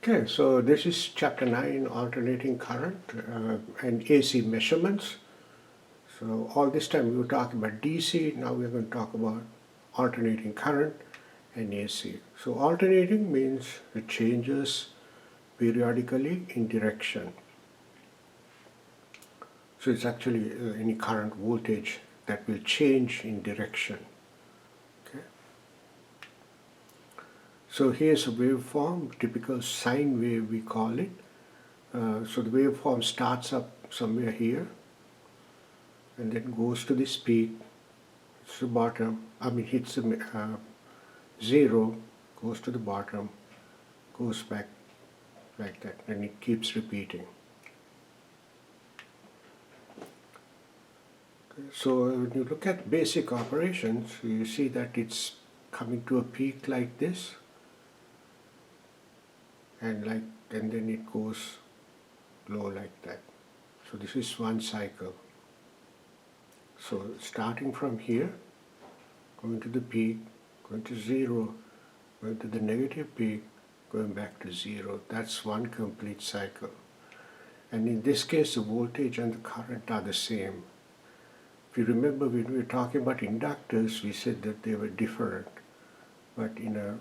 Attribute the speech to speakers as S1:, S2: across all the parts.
S1: Okay, so this is chapter 9, alternating current and AC measurements. So all this time we were talking about DC, now we're going to talk about alternating current and AC. So alternating means it changes periodically in direction. So it's actually any current voltage that will change in direction. Okay. So here's a waveform, typical sine wave we call it. So the waveform starts up somewhere here and then goes to this peak, hits the bottom, hits the zero, goes to the bottom, goes back like that, and it keeps repeating. Okay. So when you look at basic operations, you see that it's coming to a peak like this, and then it goes low like that. So this is one cycle. So starting from here, going to the peak, going to zero, going to the negative peak, going back to zero. That's one complete cycle. And in this case, the voltage and the current are the same. If you remember, when we were talking about inductors, we said that they were different. But in a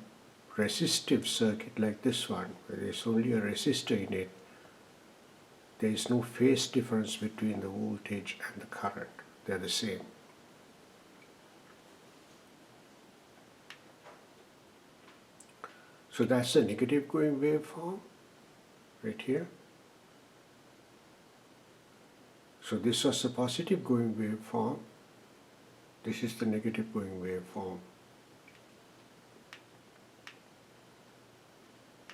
S1: resistive circuit like this one, where there's only a resistor in it, there is no phase difference between the voltage and the current. They're the same. So that's the negative going waveform right here. So this was the positive going waveform. This is the negative going waveform.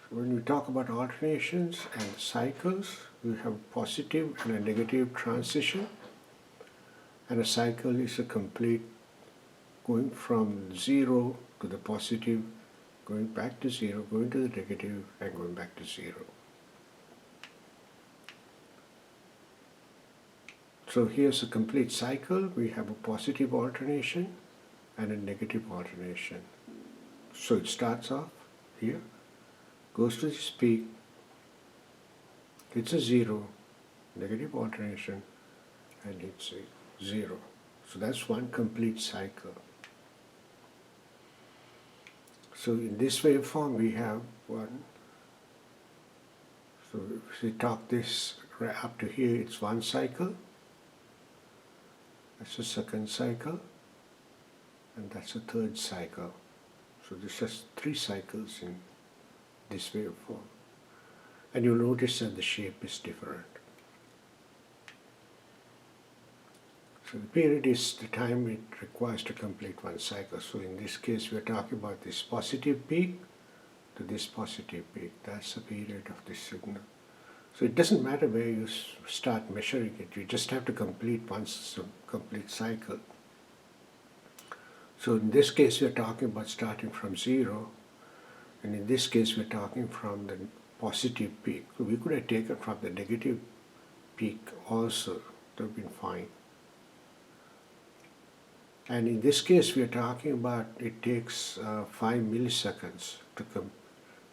S1: So when we talk about alternations and cycles, we have a positive and a negative transition. And a cycle is a complete going from zero to the positive, going back to zero, going to the negative, and going back to zero. So here's a complete cycle. We have a positive alternation and a negative alternation. So it starts off here, goes to this peak, hits a zero, negative alternation, and hits a zero. So that's one complete cycle. So in this waveform we have one. So if we talk this right up to here, it's one cycle. That's the second cycle, and that's the third cycle. So this has three cycles in this waveform. And you'll notice that the shape is different. So the period is the time it requires to complete one cycle. So in this case, we're talking about this positive peak to this positive peak. That's the period of this signal. So it doesn't matter where you start measuring it. You just have to complete one complete cycle. So in this case, we're talking about starting from zero. And in this case, we're talking from the positive peak. So we could have taken from the negative peak also. That would have been fine. And in this case, we are talking about it takes 5 milliseconds to come.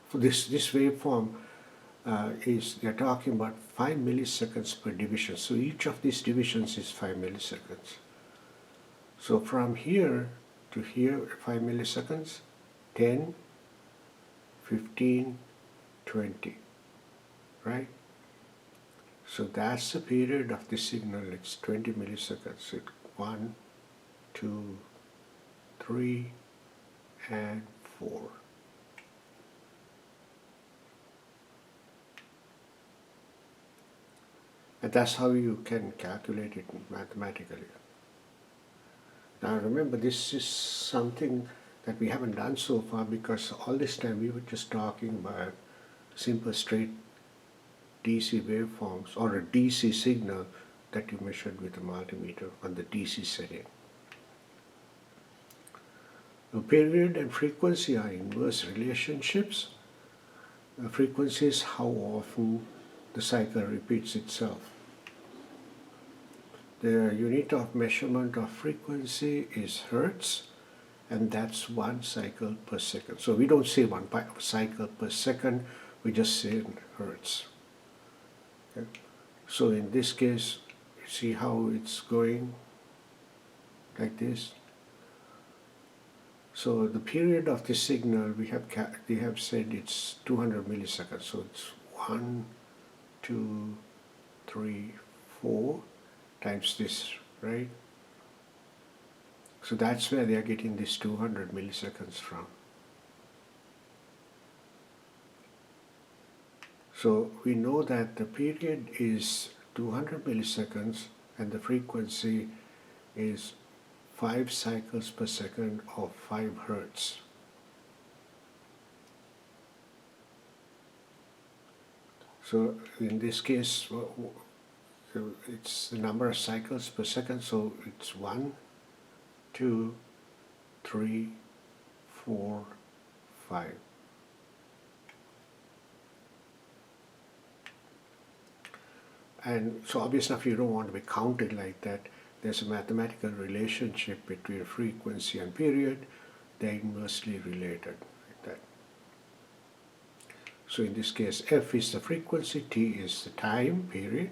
S1: For this waveform they're talking about 5 milliseconds per division. So each of these divisions is 5 milliseconds. So from here to here, 5 milliseconds, 10, 15, 20, right? So that's the period of the signal. It's 20 milliseconds. It's 1, 2, 3, and 4. And that's how you can calculate it mathematically. Now remember, this is something that we haven't done so far because all this time we were just talking about simple straight DC waveforms or a DC signal that you measured with a multimeter on the DC setting. The period and frequency are inverse relationships. The frequency is how often the cycle repeats itself. The unit of measurement of frequency is hertz, and that's 1 cycle per second. So we don't say 1 cycle per second, we just say in hertz. Okay? So in this case, see how it's going like this. So the period of the signal they have said it's 200 milliseconds. So it's 1, 2, 3, 4 times this, right? So that's where they are getting this 200 milliseconds from. So we know that the period is 200 milliseconds and the frequency is 5 cycles per second of 5 hertz. So in this case, it's the number of cycles per second, so it's 1, 2, 3, 4, 5. And so obviously if you don't want to be counted like that, there's a mathematical relationship between frequency and period. They're inversely related like that. So in this case, F is the frequency, T is the time period,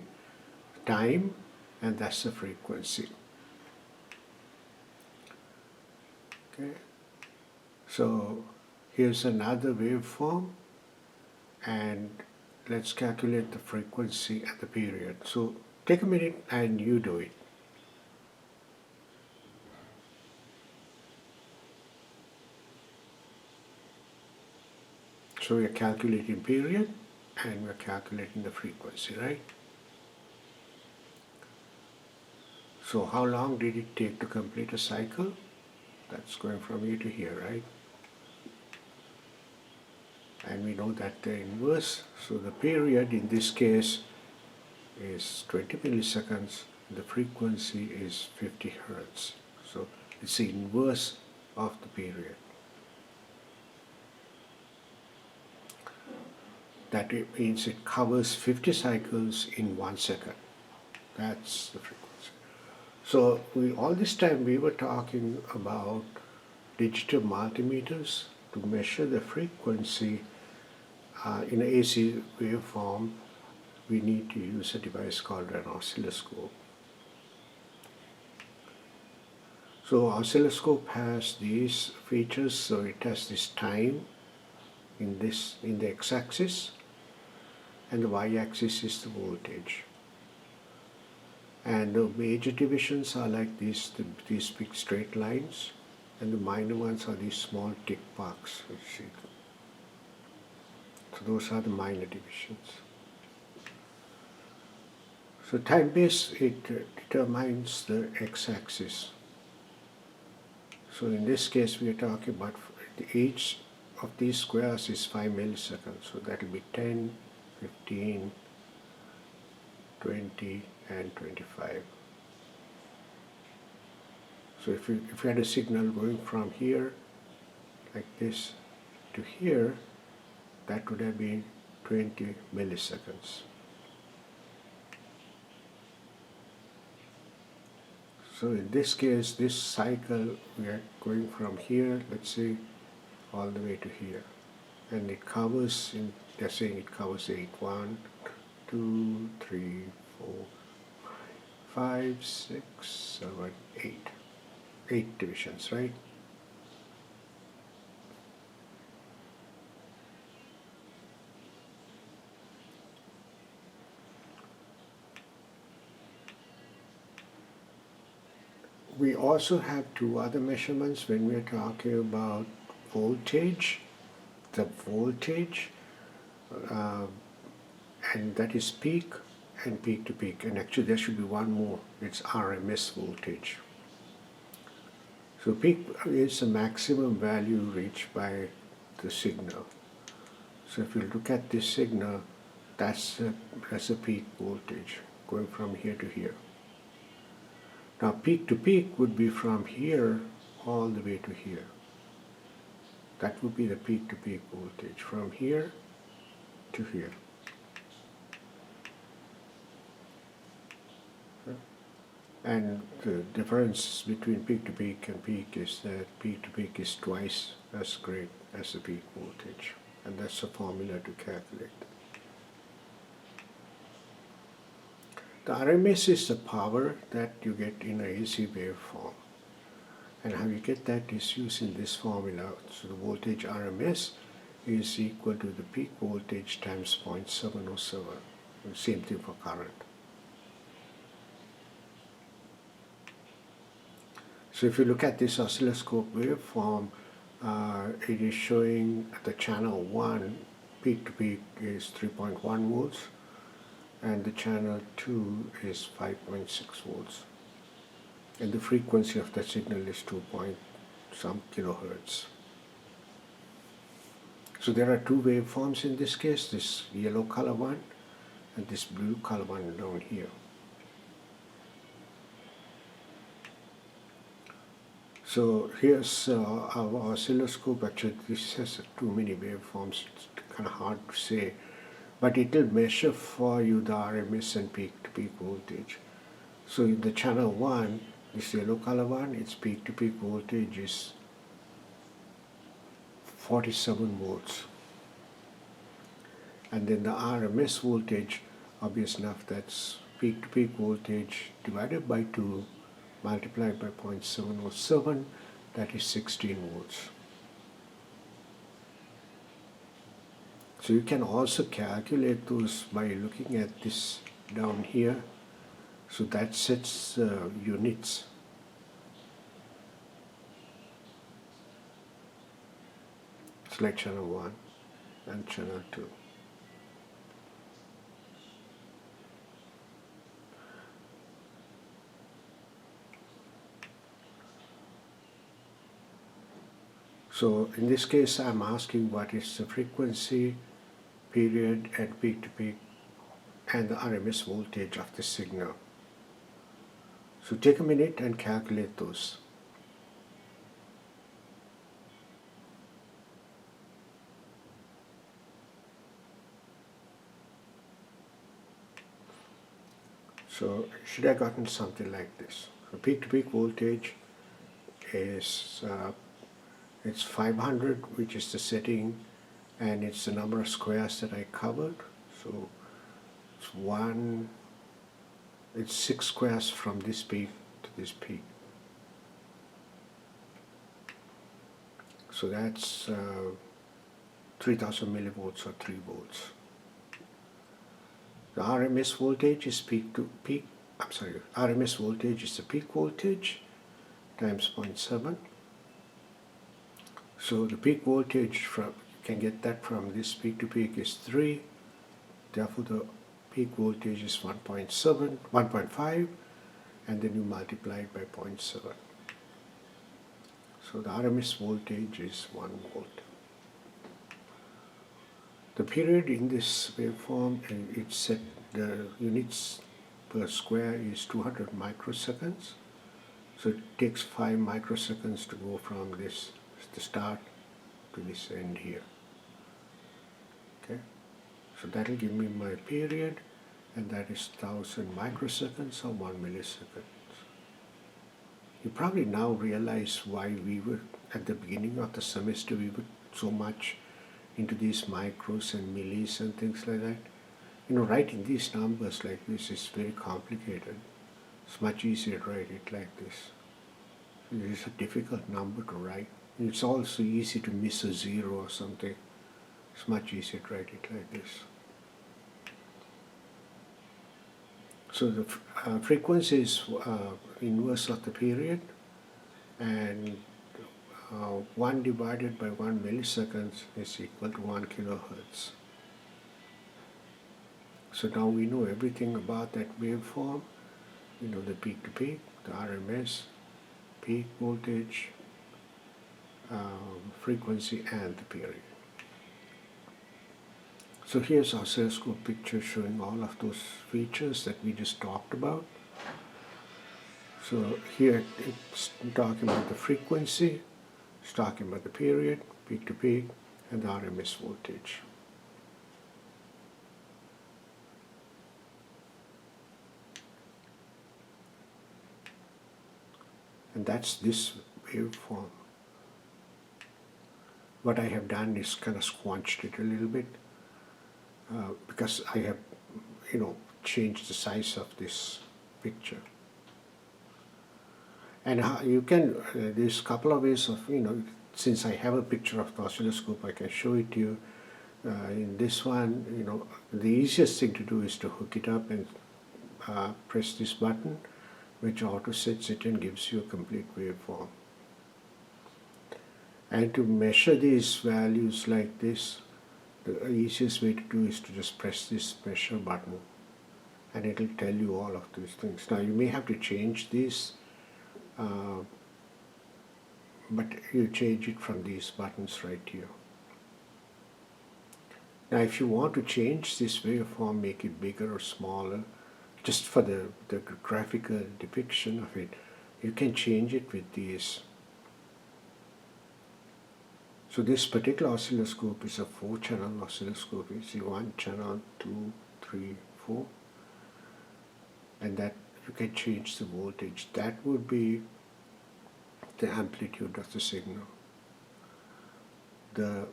S1: time, and that's the frequency. Okay. So here's another waveform, and let's calculate the frequency and the period. So take a minute and you do it. So we are calculating period and we are calculating the frequency, right? So how long did it take to complete a cycle? That's going from here to here, right? And we know that the inverse, so the period in this case is 20 milliseconds, the frequency is 50 hertz. So it's the inverse of the period. That it means it covers 50 cycles in 1 second. That's the frequency. So all this time we were talking about digital multimeters to measure the frequency in an AC waveform. We need to use a device called an oscilloscope. So oscilloscope has these features. So it has this time in the x-axis, and the y-axis is the voltage. And the major divisions are like these big straight lines, and the minor ones are these small tick marks. So those are the minor divisions. So time base, it determines the x-axis. So in this case we are talking about each of these squares is 5 milliseconds. So that will be 10, 15, 20, and 25. So if you had a signal going from here, like this, to here, that would have been 20 milliseconds. So in this case, this cycle, we are going from here, let's say, all the way to here. And it covers, they're saying it covers 8. 1, 2, 3, 4, 5, 6, 7, 8. 8 divisions, right? We also have 2 other measurements when we're talking about voltage. The voltage, and that is peak and peak to peak. And actually there should be one more, it's RMS voltage. So peak is the maximum value reached by the signal. So if you look at this signal, that's a peak voltage going from here to here. Now peak to peak would be from here all the way to here. That would be the peak to peak voltage from here to here. And the difference between peak to peak and peak is that peak to peak is twice as great as the peak voltage. and that's the formula to calculate. The RMS is the power that you get in a AC waveform. And how you get that is using this formula. So the voltage RMS is equal to the peak voltage times 0.707. Same thing for current. So if you look at this oscilloscope waveform, it is showing the channel 1 peak to peak is 3.1 volts and the channel 2 is 5.6 volts. And the frequency of the signal is 2 point some kilohertz. So there are two waveforms in this case, this yellow color one and this blue color one down here. So here's our oscilloscope. Actually, this has too many waveforms, it's kind of hard to say, but it will measure for you the RMS and peak to peak voltage. So in the channel 1, this yellow color one, its peak to peak voltage is 47 volts. And then the RMS voltage, obvious enough, that's peak to peak voltage divided by 2 multiplied by 0.707, that is 16 volts. So you can also calculate those by looking at this down here. So that sets units. Select channel 1 and channel 2. So in this case, I'm asking what is the frequency, period, and peak to peak, and the RMS voltage of the signal. So take a minute and calculate those. So should have gotten something like this. So peak to peak voltage is it's 500, which is the setting, and it's the number of squares that I covered. So it's 6 squares from this peak to this peak. So that's 3000 millivolts or 3 volts. The RMS voltage is RMS voltage is the peak voltage times 0.7. So the peak voltage you can get that from this peak to peak is 3. Therefore the peak voltage is 1.5, and then you multiply it by 0.7. So the RMS voltage is 1 volt. The period in this waveform, it's set, the units per square is 200 microseconds. So it takes 5 microseconds to go from this, the start, to this end here. Okay, so that will give me my period, and that is 1000 microseconds or 1 millisecond. You probably now realize why we were, at the beginning of the semester, we were so much into these micros and millis and things like that. You know, writing these numbers like this is very complicated. It's much easier to write it like this. It is a difficult number to write. It's also easy to miss a zero or something. It's much easier to write it like this. So the frequency is inverse of the period, and 1 divided by 1 milliseconds is equal to 1 kilohertz. So now we know everything about that waveform. We know the peak to peak, the RMS, peak voltage, frequency, and the period. So here's our oscilloscope picture showing all of those features that we just talked about. So here it's talking about the frequency, it's talking about the period, peak to peak, and the RMS voltage. And that's this waveform. what I have done is kind of squanched it a little bit because I have, changed the size of this picture. And you can, there's a couple of ways of, since I have a picture of the oscilloscope, I can show it to you. In this one, the easiest thing to do is to hook it up and press this button, which auto sets it and gives you a complete waveform. And to measure these values like this, the easiest way to do is to just press this measure button, and it will tell you all of these things. Now you may have to change these, but you change it from these buttons right here. Now if you want to change this waveform, make it bigger or smaller, just for the graphical depiction of it, you can change it with these. So this particular oscilloscope is a 4-channel oscilloscope. You see 1 channel, 2, 3, 4, and that you can change the voltage. That would be the amplitude of the signal. The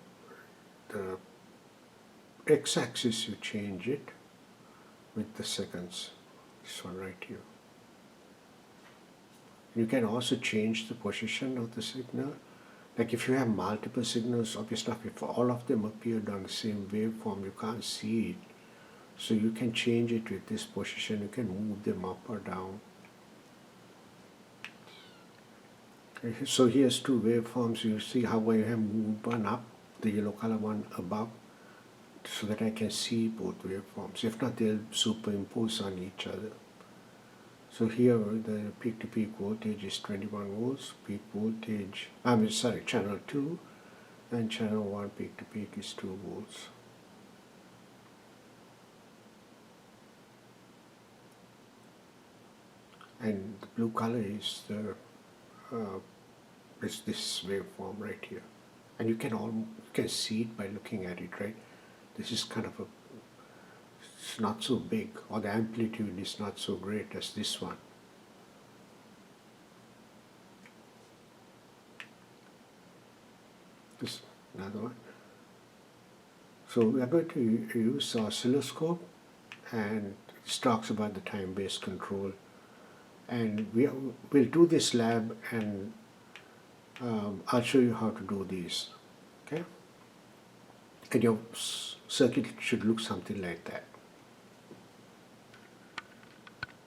S1: x-axis, you change it with the seconds. This one right here. You can also change the position of the signal. Like if you have multiple signals, obviously if all of them appeared on the same waveform, you can't see it. So you can change it with this position. You can move them up or down. Okay, so here's 2 waveforms. You see how I have moved one up, the yellow color one above, so that I can see both waveforms. If not, they'll superimpose on each other. So here the peak-to-peak voltage is 21 volts, peak voltage, channel 2, and channel 1 peak-to-peak is 2 volts. And the blue color is this waveform right here. And you can see it by looking at it, right? This is kind of it's not so big, or the amplitude is not so great as this one. This another one. So we are going to use oscilloscope, and this talks about the time-based control. And we'll do this lab, and I'll show you how to do these. Okay? And your circuit should look something like that.